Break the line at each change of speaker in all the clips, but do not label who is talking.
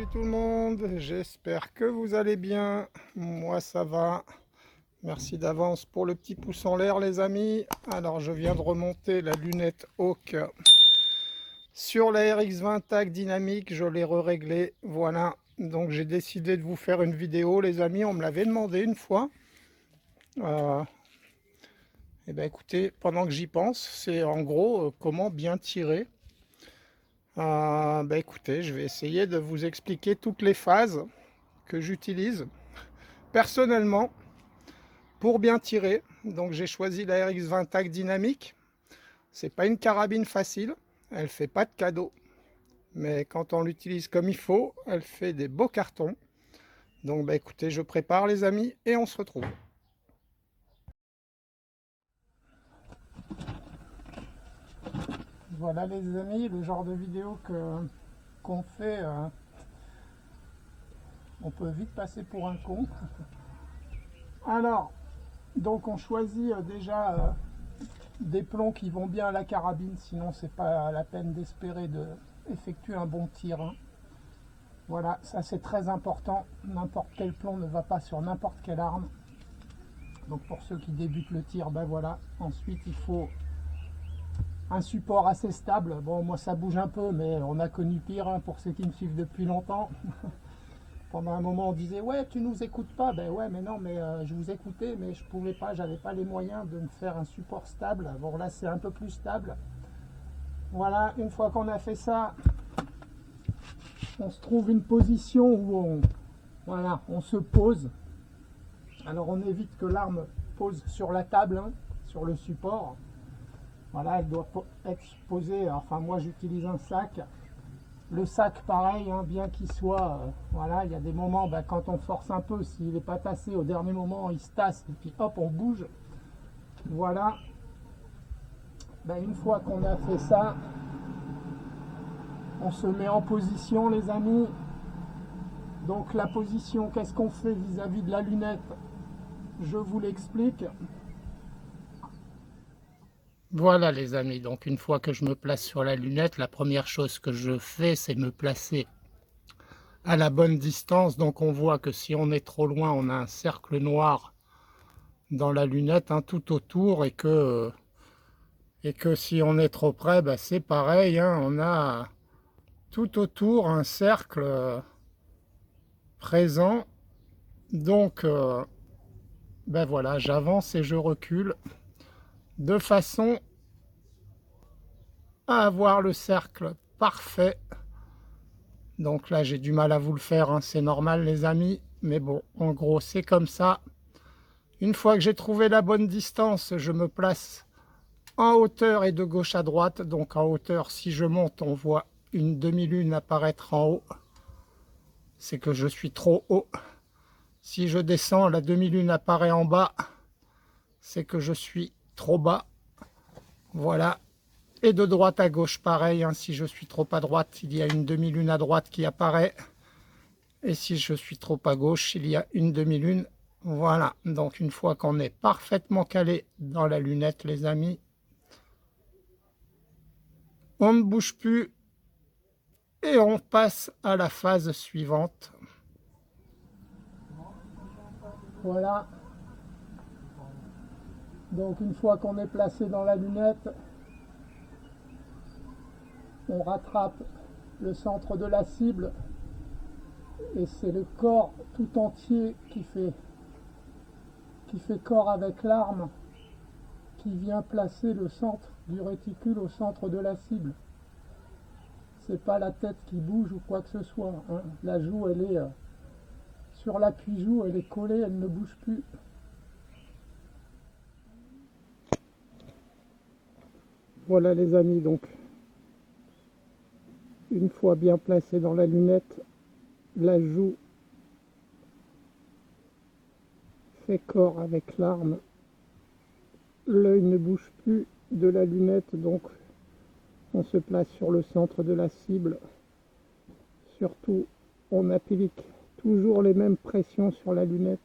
Salut tout le monde, j'espère que vous allez bien. Moi ça va. Merci d'avance pour le petit pouce en l'air les amis. Alors je viens de remonter la lunette Hawk sur la RX20 TAC dynamique, je l'ai réglée. Voilà, donc j'ai décidé de vous faire une vidéo les amis, on me l'avait demandé une fois. Et ben écoutez, pendant que j'y pense, c'est en gros comment bien tirer. Écoutez, je vais essayer de vous expliquer toutes les phases que j'utilise personnellement pour bien tirer. Donc j'ai choisi la RX20 TAC dynamique. C'est pas une carabine facile, elle fait pas de cadeau, mais quand on l'utilise comme il faut, elle fait des beaux cartons. Donc écoutez, je prépare les amis et on se retrouve. Voilà les amis, le genre de vidéo qu'on fait, on peut vite passer pour un con. Alors, donc on choisit déjà des plombs qui vont bien à la carabine, sinon c'est pas la peine d'espérer d'effectuer un bon tir. Hein. Voilà, ça c'est très important, n'importe quel plomb ne va pas sur n'importe quelle arme. Donc pour ceux qui débutent le tir, ben voilà. Ensuite il faut un support assez stable. Bon moi ça bouge un peu, mais on a connu pire hein, pour ceux qui me suivent depuis longtemps. Pendant un moment on disait ouais tu nous écoutes pas, ben ouais mais non mais je vous écoutais mais je pouvais pas, j'avais pas les moyens de me faire un support stable. Bon là c'est un peu plus stable. Voilà, une fois qu'on a fait ça, on se trouve une position où on se pose. Alors on évite que l'arme pose sur la table, hein, sur le support. Voilà, elle doit être posée, enfin moi j'utilise un sac. Le sac pareil, hein, bien qu'il soit, voilà, il y a des moments, quand on force un peu, s'il n'est pas tassé, au dernier moment il se tasse et puis hop on bouge. Voilà, une fois qu'on a fait ça, on se met en position les amis. Donc la position, qu'est-ce qu'on fait vis-à-vis de la lunette? Je vous l'explique. Voilà les amis, donc une fois que je me place sur la lunette, la première chose que je fais, c'est me placer à la bonne distance. Donc on voit que si on est trop loin, on a un cercle noir dans la lunette hein, tout autour, et que si on est trop près, c'est pareil, hein, on a tout autour un cercle présent. Donc voilà, j'avance et je recule de façon à avoir le cercle parfait. Donc là j'ai du mal à vous le faire, hein, c'est normal les amis, mais bon, en gros c'est comme ça. Une fois que j'ai trouvé la bonne distance, je me place en hauteur et de gauche à droite. Donc en hauteur, si je monte, on voit une demi-lune apparaître en haut. C'est que je suis trop haut. Si je descends, la demi-lune apparaît en bas. C'est que je suis trop bas. Voilà. Et de droite à gauche, pareil. Hein, si je suis trop à droite, il y a une demi-lune à droite qui apparaît. Et si je suis trop à gauche, il y a une demi-lune. Voilà. Donc une fois qu'on est parfaitement calé dans la lunette, les amis, on ne bouge plus et on passe à la phase suivante. Voilà. Donc une fois qu'on est placé dans la lunette, on rattrape le centre de la cible et c'est le corps tout entier qui fait corps avec l'arme, qui vient placer le centre du réticule au centre de la cible. C'est pas la tête qui bouge ou quoi que ce soit. Hein. La joue, elle est sur l'appui-joue, elle est collée, elle ne bouge plus. Voilà les amis, donc une fois bien placé dans la lunette, la joue fait corps avec l'arme. L'œil ne bouge plus de la lunette, donc on se place sur le centre de la cible. Surtout, on applique toujours les mêmes pressions sur la lunette.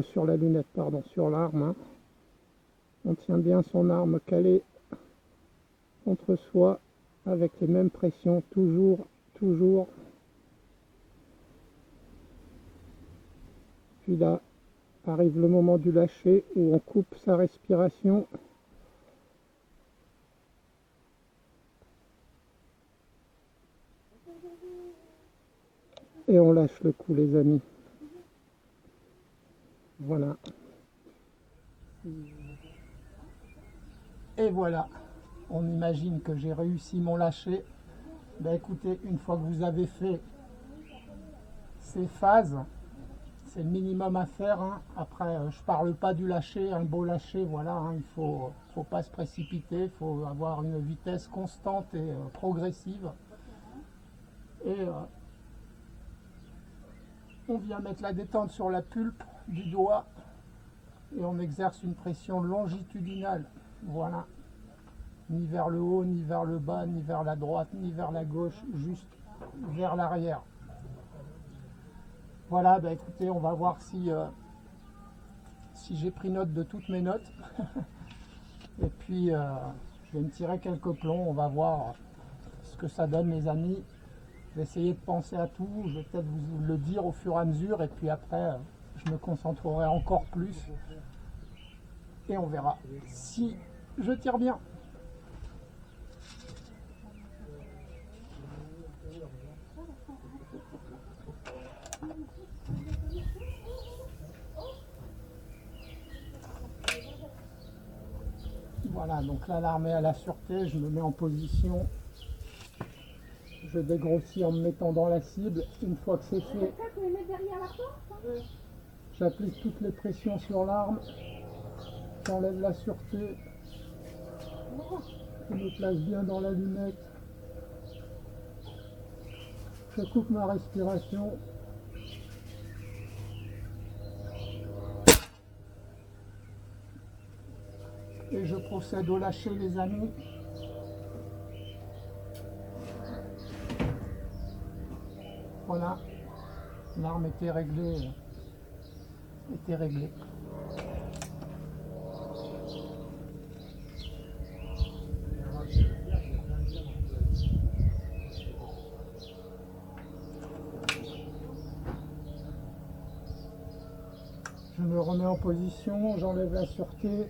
Sur l'arme. Hein. On tient bien son arme calée contre soi avec les mêmes pressions, toujours. puis là arrive le moment du lâcher où on coupe sa respiration. Et on lâche le coup, les amis. Voilà. Et voilà. On imagine que j'ai réussi mon lâcher. Ben écoutez, une fois que vous avez fait ces phases, c'est le minimum à faire. Hein. Après, je parle pas du lâcher, un beau lâcher, voilà. Hein. Il faut pas se précipiter, il faut avoir une vitesse constante et progressive. Et on vient mettre la détente sur la pulpe du doigt et on exerce une pression longitudinale. Voilà. Ni vers le haut, ni vers le bas, ni vers la droite, ni vers la gauche, juste vers l'arrière. Voilà, bah écoutez, on va voir si j'ai pris note de toutes mes notes. Et puis, je vais me tirer quelques plombs, on va voir ce que ça donne, mes amis. Je vais essayer de penser à tout, je vais peut-être vous le dire au fur et à mesure, et puis après, je me concentrerai encore plus. Et on verra si je tire bien. Voilà, donc là l'arme est à la sûreté, je me mets en position, je dégrossis en me mettant dans la cible. Une fois que c'est fait, j'applique toutes les pressions sur l'arme, j'enlève la sûreté, je me place bien dans la lunette, je coupe ma respiration. Et je procède au lâcher, les amis. Voilà, l'arme était réglée. Je me remets en position, j'enlève la sûreté.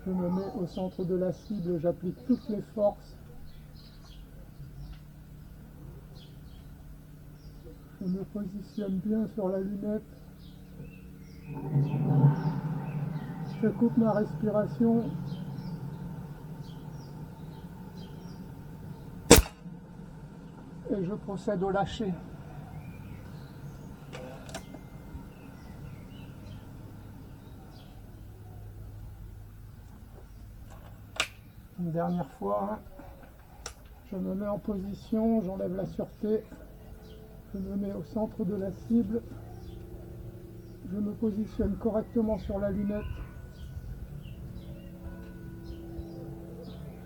Je me mets au centre de la cible, j'applique toutes les forces. Je me positionne bien sur la lunette. Je coupe ma respiration. Et je procède au lâcher. Une dernière fois, je me mets en position, j'enlève la sûreté, je me mets au centre de la cible, je me positionne correctement sur la lunette,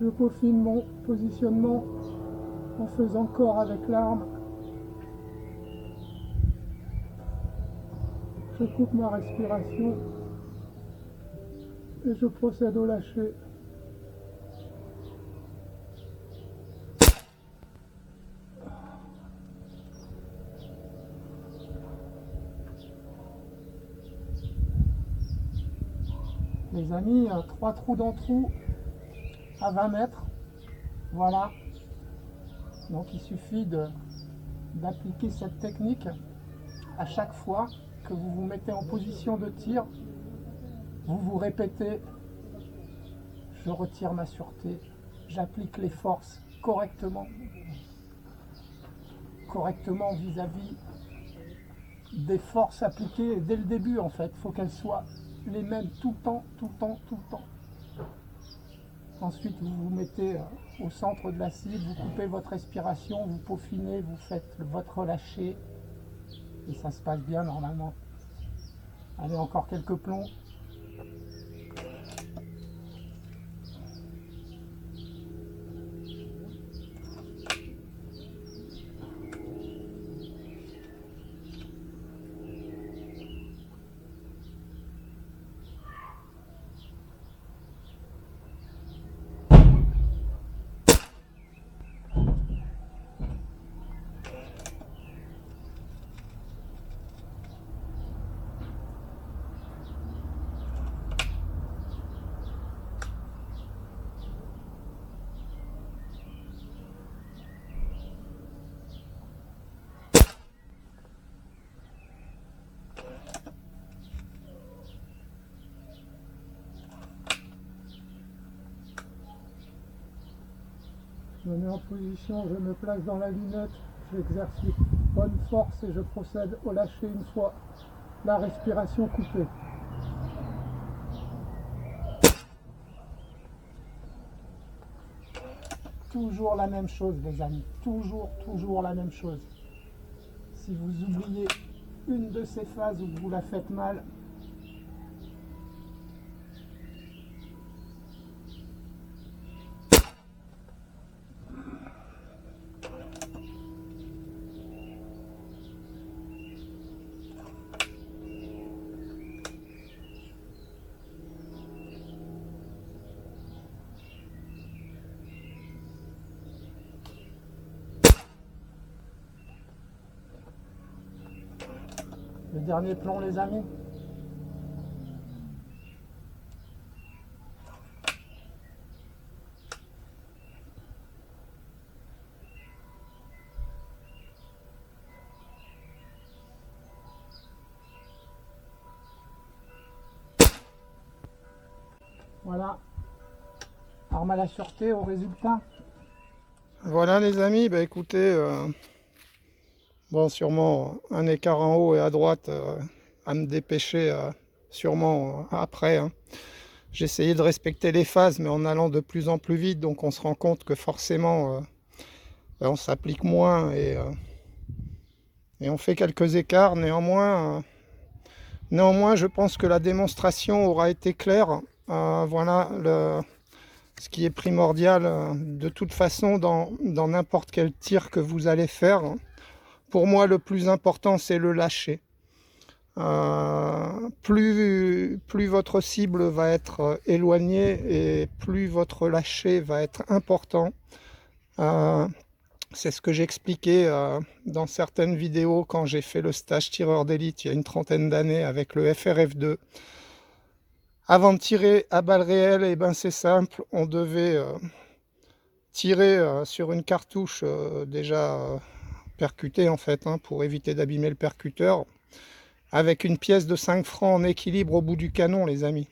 je peaufine mon positionnement en faisant corps avec l'arme, je coupe ma respiration et je procède au lâcher. Les amis, 3 trous dans trou à 20 mètres. Voilà. Donc il suffit d'appliquer cette technique à chaque fois que vous vous mettez en position de tir. Vous vous répétez, je retire ma sûreté, j'applique les forces correctement vis-à-vis des forces appliquées dès le début en fait. Il faut qu'elles soient les mêmes tout le temps. Ensuite, vous vous mettez au centre de la cible, vous coupez votre respiration, vous peaufinez, vous faites votre lâcher et ça se passe bien normalement. Allez, encore quelques plombs. Je me mets en position, je me place dans la lunette, j'exerce une bonne force et je procède au lâcher une fois la respiration coupée. Toujours la même chose les amis, toujours la même chose. Si vous oubliez une de ces phases ou que vous la faites mal, le dernier plomb les amis. Voilà, arme à la sûreté au résultat. Voilà les amis, bah écoutez, bon sûrement un écart en haut et à droite à me dépêcher sûrement après. Hein. J'ai essayé de respecter les phases mais en allant de plus en plus vite, donc on se rend compte que forcément on s'applique moins et on fait quelques écarts. Néanmoins, je pense que la démonstration aura été claire. Voilà ce qui est primordial de toute façon dans n'importe quel tir que vous allez faire. Pour moi, le plus important, c'est le lâcher. Plus votre cible va être éloignée et plus votre lâcher va être important. C'est ce que j'expliquais dans certaines vidéos quand j'ai fait le stage tireur d'élite il y a une trentaine d'années avec le FRF2. Avant de tirer à balles réelles, et ben c'est simple, on devait tirer sur une cartouche déjà percutée en fait, hein, pour éviter d'abîmer le percuteur, avec une pièce de 5 francs en équilibre au bout du canon les amis.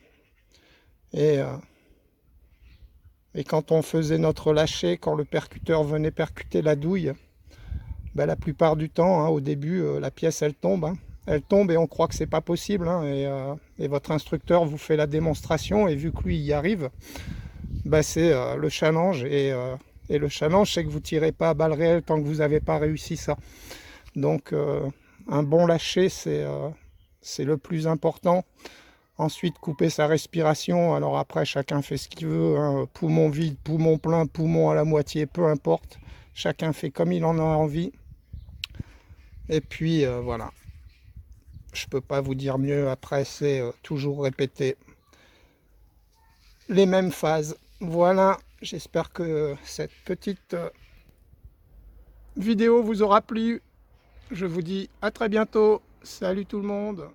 Et quand on faisait notre lâcher, quand le percuteur venait percuter la douille, ben la plupart du temps, hein, au début, la pièce elle tombe. Hein. Elle tombe et on croit que c'est pas possible. Hein, et votre instructeur vous fait la démonstration et vu que lui y arrive, ben c'est le challenge. Et le challenge, c'est que vous tirez pas à balles réelles tant que vous n'avez pas réussi ça. Donc un bon lâcher, c'est le plus important. Ensuite, couper sa respiration. Alors après, chacun fait ce qu'il veut. Hein. Poumon vide, poumon plein, poumon à la moitié, peu importe. Chacun fait comme il en a envie. Et puis, voilà. Je peux pas vous dire mieux. Après, c'est toujours répéter les mêmes phases. Voilà. J'espère que cette petite vidéo vous aura plu. Je vous dis à très bientôt. Salut tout le monde.